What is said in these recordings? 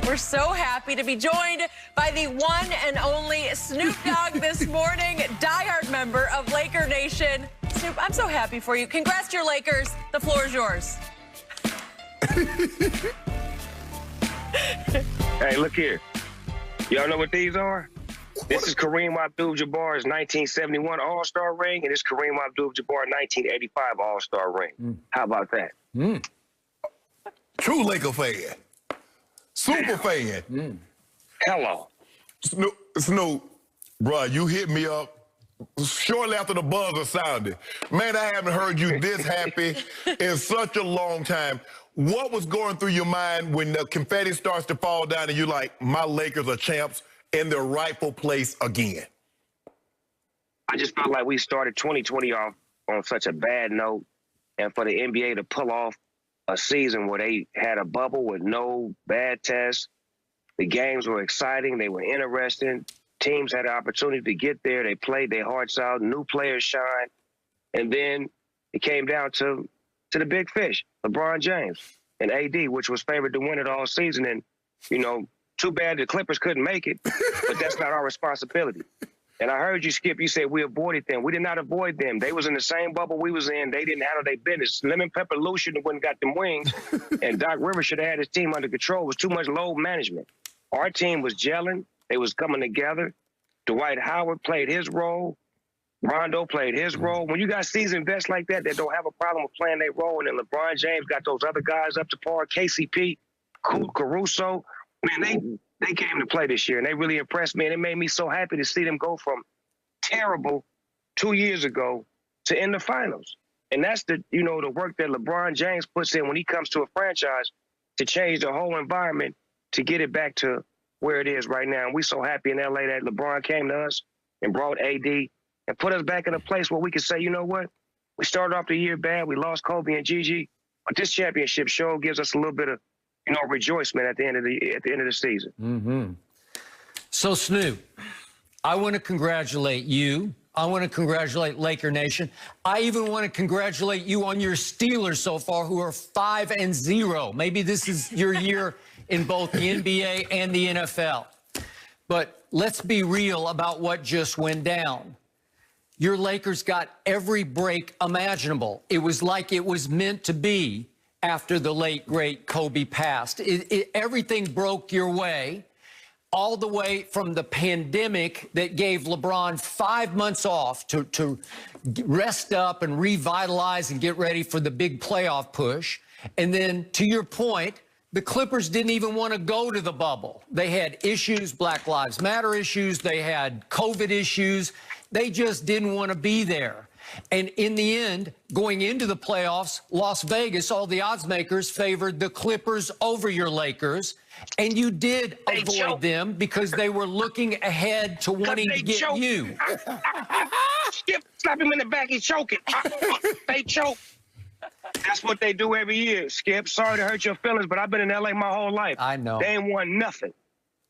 We're so happy to be joined by the one and only Snoop Dogg this morning, diehard member of Laker Nation. Snoop, I'm so happy for you. Congrats to your Lakers. The floor is yours. Hey, look here. Y'all know what these are? This is Kareem Abdul-Jabbar's 1971 All-Star ring, and this Kareem Abdul-Jabbar 1985 All-Star ring. How about that? True Laker fan. Super fan. Hello. Snoop, bro, you hit me up shortly after the buzzer sounded. Man, I haven't heard you this happy in such a long time. What was going through your mind when the confetti starts to fall down and you're like, my Lakers are champs in their rightful place again? I just felt like we started 2020 off on such a bad note, and for the NBA to pull off a season where they had a bubble with no bad tests, the games were exciting, they were interesting, teams had the opportunity to get there, they played their hearts out, new players shined, and then it came down to the big fish, LeBron James and AD, which was favored to win it all season. And, you know, too bad the Clippers couldn't make it, but that's not our responsibility. And I heard you, Skip, you said we avoided them. We did not avoid them. They was in the same bubble we was in. They didn't handle their business. Lemon Pepper Lou should have went and got them wings, and Doc Rivers should have had his team under control. It was too much load management. Our team was gelling. They was coming together. Dwight Howard played his role. Rondo played his role. When you got seasoned vets like that don't have a problem with playing their role, and then LeBron James got those other guys up to par, KCP, Caruso, man, they came to play this year, and they really impressed me, and it made me so happy to see them go from terrible 2 years ago to in the finals. And that's the work that LeBron James puts in when he comes to a franchise to change the whole environment to get it back to where it is right now. And we're so happy in L.A. that LeBron came to us and brought AD and put us back in a place where we can say, you know what? We started off the year bad. We lost Kobe and Gigi. But this championship show gives us a little bit of, rejoicement at the end of the season. So, Snoop, I want to congratulate you. I want to congratulate Laker Nation. I even want to congratulate you on your Steelers so far, who are 5-0. Maybe this is your year in both the NBA and the NFL. But let's be real about what just went down. Your Lakers got every break imaginable. It was like it was meant to be after the late, great Kobe passed. Everything broke your way, all the way from the pandemic that gave LeBron 5 months off to rest up and revitalize and get ready for the big playoff push. And then, to your point, the Clippers didn't even want to go to the bubble. They had issues, Black Lives Matter issues. They had COVID issues. They just didn't want to be there. And in the end, going into the playoffs, Las Vegas, all the odds makers favored the Clippers over your Lakers. And you did avoid them because they were looking ahead to wanting to get you. Skip, slap him in the back, he's choking. They choke. That's what they do every year, Skip. Sorry to hurt your feelings, but I've been in L.A. my whole life. I know. They ain't won nothing.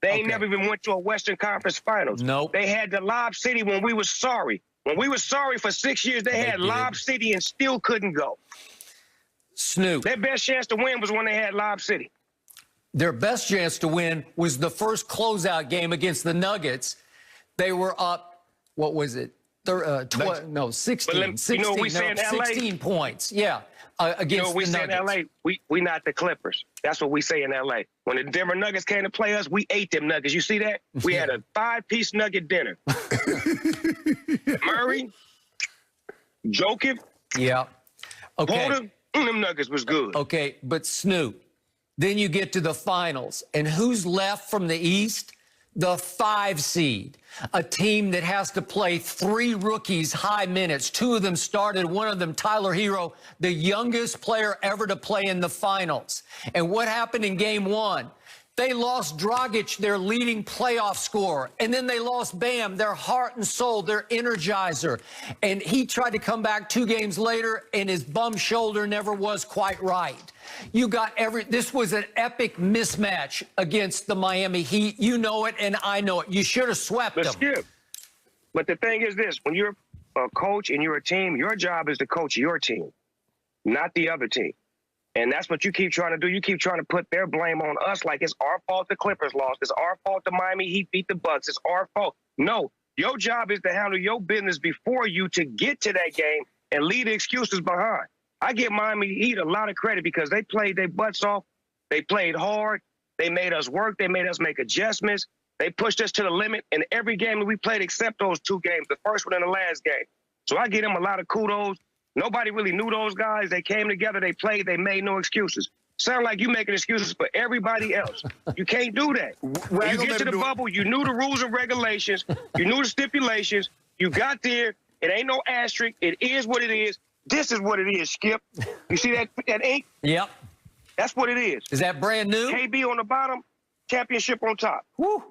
They ain't never even went to a Western Conference Finals. Nope. They had the Lob City when we was sorry. When we were sorry for 6 years, they had Lob City and still couldn't go. Snoop. Their best chance to win was when they had Lob City. Their best chance to win was the first closeout game against the Nuggets. They were up, what was it? 16. 16 points. Yeah. Against we the say in Nuggets. L.A., we not the Clippers. That's what we say in L.A. When the Denver Nuggets came to play us, we ate them Nuggets. You see that? We had a 5-piece nugget dinner. Murray, Jokic, Okay. Porter, them Nuggets was good. Okay, but Snoop, then you get to the finals, and who's left from the East? The 5 seed, a team that has to play 3 rookies high minutes. 2 of them started, one of them, Tyler Hero, the youngest player ever to play in the finals. And what happened in game 1? They lost Dragic, their leading playoff scorer. And then they lost Bam, their heart and soul, their energizer. And he tried to come back 2 games later, and his bum shoulder never was quite right. You got this was an epic mismatch against the Miami Heat. You know it, and I know it. You should have swept them. Skip. But the thing is this, when you're a coach and you're a team, your job is to coach your team, not the other team. And that's what you keep trying to do. You keep trying to put their blame on us like it's our fault the Clippers lost. It's our fault the Miami Heat beat the Bucks. It's our fault. No, your job is to handle your business before you to get to that game and leave the excuses behind. I give Miami Heat a lot of credit because they played their butts off. They played hard. They made us work. They made us make adjustments. They pushed us to the limit in every game that we played except those 2 games, the first one and the last game. So I give them a lot of kudos. Nobody really knew those guys. They came together, they played, they made no excuses. Sound like you making excuses for everybody else. You can't do that. When you get to the bubble, you knew the rules and regulations, you knew the stipulations, you got there, it ain't no asterisk, it is what it is. This is what it is, Skip. You see that ink? Yep. That's what it is. Is that brand new? KB on the bottom, championship on top. Woo.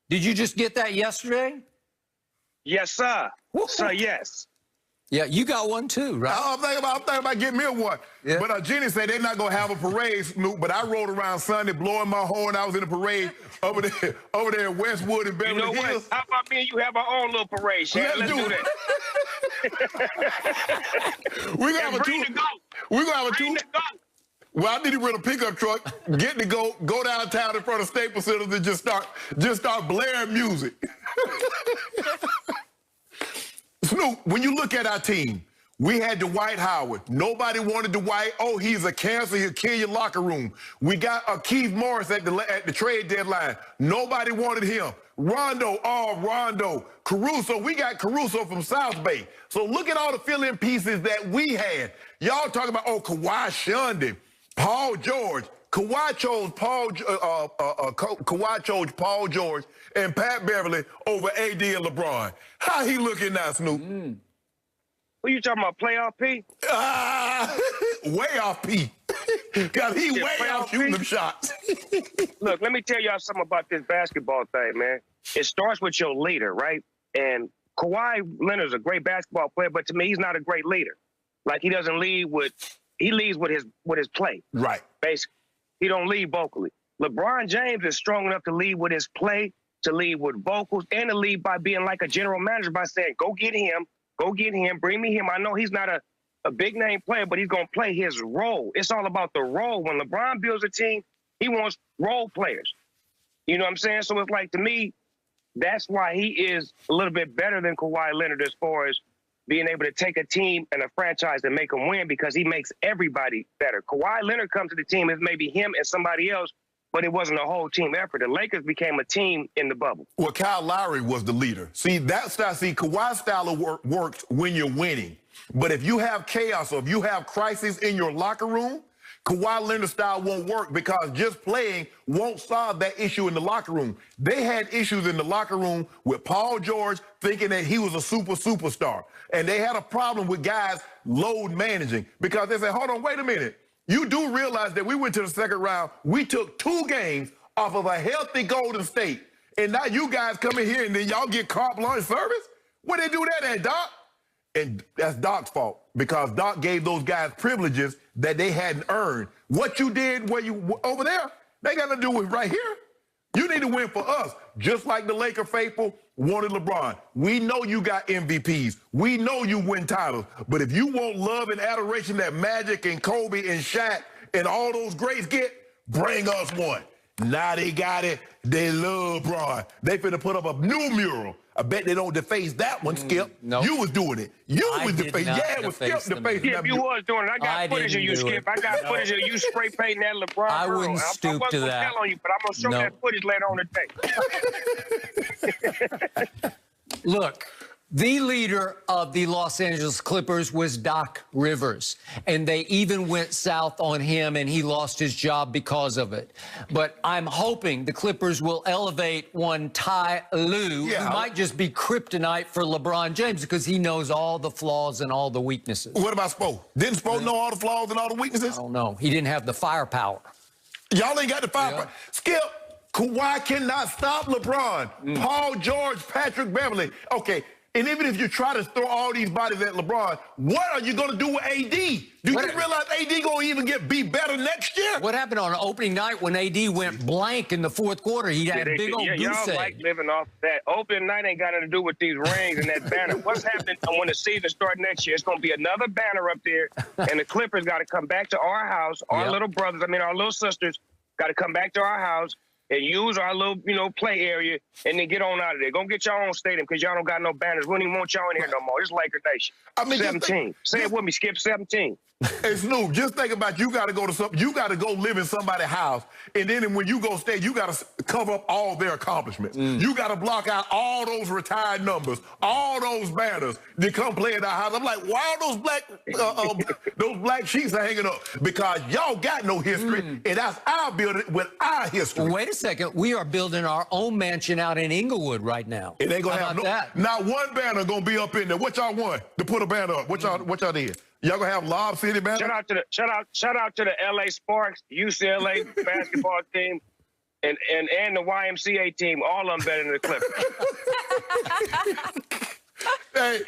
Did you just get that yesterday? Yes, sir. Woo. Sir, yes. Yeah, you got one too, right? I'm thinking about getting me a one. Yeah. But Jenny said they're not going to have a parade, Snoop, but I rode around Sunday blowing my horn. I was in the parade over there in Westwood and Beverly Hills. What? How about me and you have our own little parade, Shannon? Let's do that. We're going to have a two. We're going to have a two. Well, I need to rent a pickup truck, get to go downtown in front of Staples Center and just start blaring music. Snoop, when you look at our team, we had Dwight Howard. Nobody wanted Dwight. Oh, he's a cancer. He'll kill your locker room. We got Keith Morris at the trade deadline. Nobody wanted him. Rondo. Caruso. We got Caruso from South Bay. So look at all the fill-in pieces that we had. Y'all talking about, Kawhi shunned him. Paul George. Kawhi chose Paul George and Pat Beverly over AD and LeBron. How he looking now, Snoop? Who you talking about, playoff P? Way off P. Because he way off shooting them shots. Look, let me tell y'all something about this basketball thing, man. It starts with your leader, right? And Kawhi Leonard's a great basketball player, but to me, he's not a great leader. Like, he doesn't lead he leads with his play. Right. Basically. He don't lead vocally. LeBron James is strong enough to lead with his play, to lead with vocals, and to lead by being like a general manager by saying, go get him, bring me him. I know he's not a big-name player, but he's going to play his role. It's all about the role. When LeBron builds a team, he wants role players. You know what I'm saying? So it's like, to me, that's why he is a little bit better than Kawhi Leonard as far as being able to take a team and a franchise and make them win, because he makes everybody better. Kawhi Leonard comes to the team as maybe him and somebody else, but it wasn't a whole team effort. The Lakers became a team in the bubble. Well, Kyle Lowry was the leader. Kawhi's style of works when you're winning. But if you have chaos or if you have crisis in your locker room, Kawhi Leonard's style won't work, because just playing won't solve that issue in the locker room. They had issues in the locker room with Paul George thinking that he was a superstar. And they had a problem with guys load managing, because they said, hold on, wait a minute. You do realize that we went to the second round. We took 2 games off of a healthy Golden State. And now you guys come in here and then y'all get carte blanche service? Where they do that at, Doc? And that's Doc's fault, because Doc gave those guys privileges that they hadn't earned. What you did over there, they got to do with right here. You need to win for us, just like the Laker faithful wanted LeBron. We know you got MVPs. We know you win titles. But if you want love and adoration that Magic and Kobe and Shaq and all those greats get, bring us one. Now they got it. They love LeBron. They finna put up a new mural. I bet they don't deface that one, Skip. Nope. You was doing it. You was defacing. Yeah, it was Skip defacing. Skip, you was doing it. I got footage of you, Skip. I got footage of you spray painting that LeBron. I wouldn't stoop to that. I wasn't gonna tell on you, but I'm gonna show that footage later on today. Look, the leader of the Los Angeles Clippers was Doc Rivers, and they even went south on him, and he lost his job because of it. But I'm hoping the Clippers will elevate one Ty Lue, who might just be kryptonite for LeBron James, because he knows all the flaws and all the weaknesses. What about Spo? Didn't Spo know all the flaws and all the weaknesses? I don't know. He didn't have the firepower. Y'all ain't got the firepower. Skip, Kawhi cannot stop LeBron. Paul George, Patrick Beverly. Okay. And even if you try to throw all these bodies at LeBron, what are you going to do with AD? Do you realize AD going to even be better next year? What happened on opening night when AD went blank in the fourth quarter? He had a big old goose y'all egg. like living off that. Opening night ain't got nothing to do with these rings and that banner. What's happening when the season starts next year? It's going to be another banner up there, and the Clippers got to come back to our house. Our little brothers, our little sisters, got to come back to our house and use our little, play area, and then get on out of there. Go get your own stadium because y'all don't got no banners. We don't even want y'all in here no more. This Laker Nation. 17. Say it with me, Skip. 17. Hey, Snoop, just think about you got to go to you got to go live in somebody's house, and then when you go stay, you got to cover up all their accomplishments. You got to block out all those retired numbers, all those banners that come play at our house. I'm like, why are those black sheets are hanging up? Because y'all got no history, and that's our building with our history. Well, wait a second. We are building our own mansion out in Inglewood right now. It ain't gonna have not one banner gonna be up in there. What y'all want to put a banner up? What y'all did? Y'all gonna have Lob City banner? Shout out to the LA Sparks, UCLA basketball team, and the YMCA team. All of them better than the Clippers. Hey,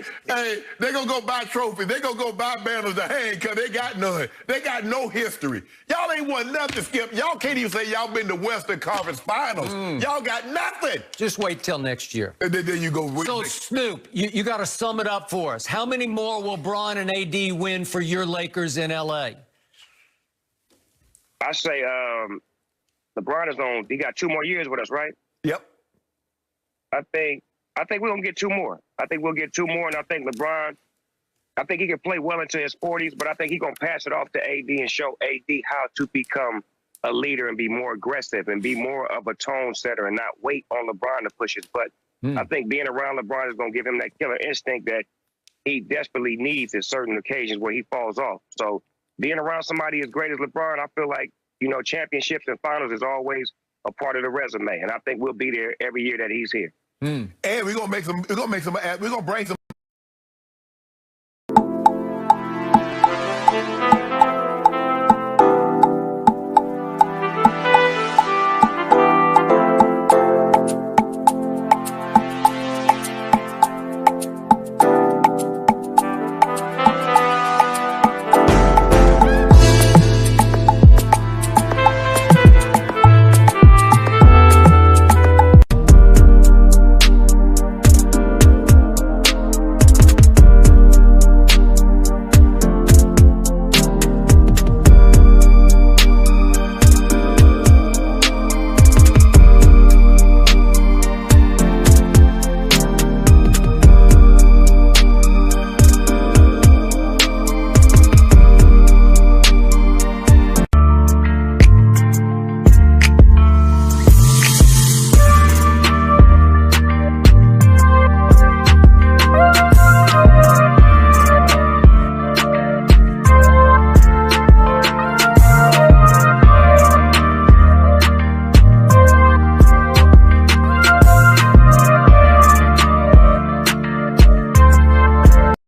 they gonna go buy trophies. They gonna go buy banners to hang because they got none. They got no history. Y'all ain't won nothing, Skip. Y'all can't even say y'all been to Western Conference Finals. Y'all got nothing. Just wait till next year. And then you go. So, Snoop, you got to sum it up for us. How many more will Bron and AD win for your Lakers in L.A.? I say LeBron is on. He got 2 more years with us, right? Yep. I think we're going to get 2 more. I think we'll get 2 more, and I think LeBron, I think he can play well into his 40s, but I think he's going to pass it off to AD and show AD how to become a leader and be more aggressive and be more of a tone setter and not wait on LeBron to push his button. I think being around LeBron is going to give him that killer instinct that he desperately needs at certain occasions where he falls off. So being around somebody as great as LeBron, I feel like, championships and finals is always a part of the resume, and I think we'll be there every year that he's here. And we're gonna bring some